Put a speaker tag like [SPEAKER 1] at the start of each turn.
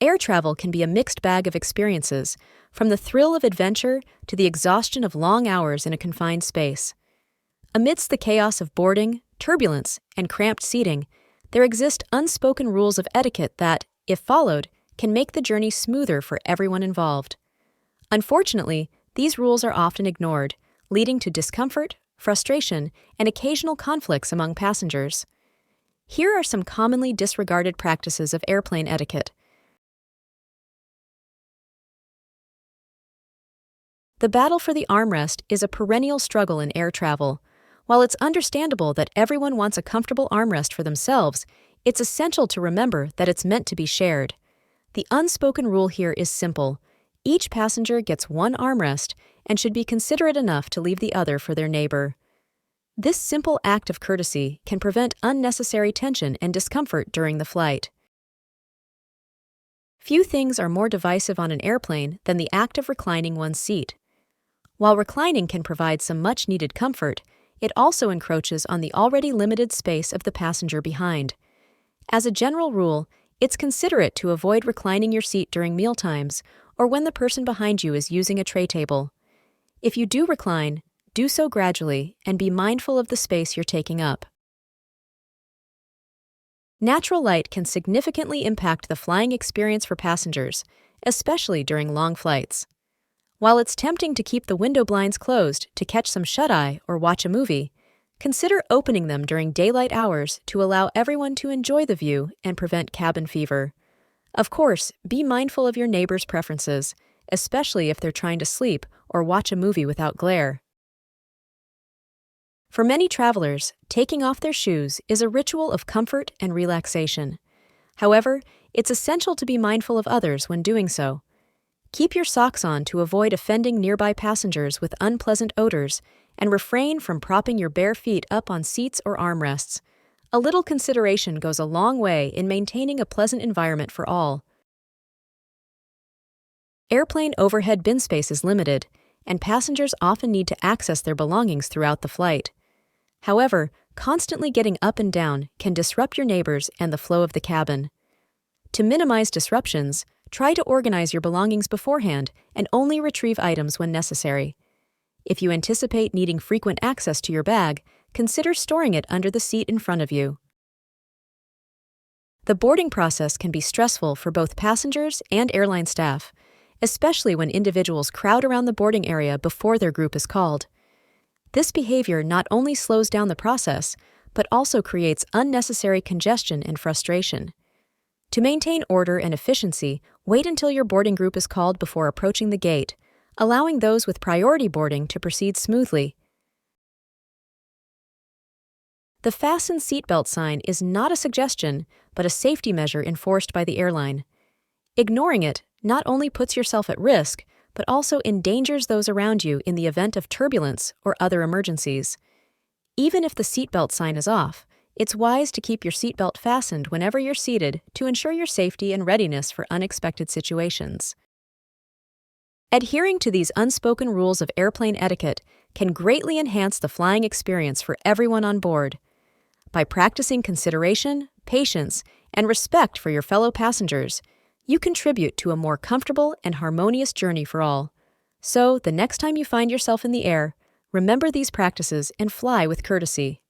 [SPEAKER 1] Air travel can be a mixed bag of experiences, from the thrill of adventure to the exhaustion of long hours in a confined space. Amidst the chaos of boarding, turbulence, and cramped seating, there exist unspoken rules of etiquette that, if followed, can make the journey smoother for everyone involved. Unfortunately, these rules are often ignored, leading to discomfort, frustration, and occasional conflicts among passengers. Here are some commonly disregarded practices of airplane etiquette. The battle for the armrest is a perennial struggle in air travel. While it's understandable that everyone wants a comfortable armrest for themselves, it's essential to remember that it's meant to be shared. The unspoken rule here is simple. Each passenger gets one armrest and should be considerate enough to leave the other for their neighbor. This simple act of courtesy can prevent unnecessary tension and discomfort during the flight. Few things are more divisive on an airplane than the act of reclining one's seat. While reclining can provide some much-needed comfort, it also encroaches on the already limited space of the passenger behind. As a general rule, it's considerate to avoid reclining your seat during mealtimes or when the person behind you is using a tray table. If you do recline, do so gradually and be mindful of the space you're taking up. Natural light can significantly impact the flying experience for passengers, especially during long flights. While it's tempting to keep the window blinds closed to catch some shut-eye or watch a movie, consider opening them during daylight hours to allow everyone to enjoy the view and prevent cabin fever. Of course, be mindful of your neighbor's preferences, especially if they're trying to sleep or watch a movie without glare. For many travelers, taking off their shoes is a ritual of comfort and relaxation. However, it's essential to be mindful of others when doing so. Keep your socks on to avoid offending nearby passengers with unpleasant odors, and refrain from propping your bare feet up on seats or armrests. A little consideration goes a long way in maintaining a pleasant environment for all. Airplane overhead bin space is limited, and passengers often need to access their belongings throughout the flight. However, constantly getting up and down can disrupt your neighbors and the flow of the cabin. To minimize disruptions, try to organize your belongings beforehand and only retrieve items when necessary. If you anticipate needing frequent access to your bag, consider storing it under the seat in front of you. The boarding process can be stressful for both passengers and airline staff, especially when individuals crowd around the boarding area before their group is called. This behavior not only slows down the process, but also creates unnecessary congestion and frustration. To maintain order and efficiency, wait until your boarding group is called before approaching the gate, allowing those with priority boarding to proceed smoothly. The fasten seatbelt sign is not a suggestion, but a safety measure enforced by the airline. Ignoring it not only puts yourself at risk, but also endangers those around you in the event of turbulence or other emergencies. Even if the seatbelt sign is off, it's wise to keep your seatbelt fastened whenever you're seated to ensure your safety and readiness for unexpected situations. Adhering to these unspoken rules of airplane etiquette can greatly enhance the flying experience for everyone on board. By practicing consideration, patience, and respect for your fellow passengers, you contribute to a more comfortable and harmonious journey for all. So, the next time you find yourself in the air, remember these practices and fly with courtesy.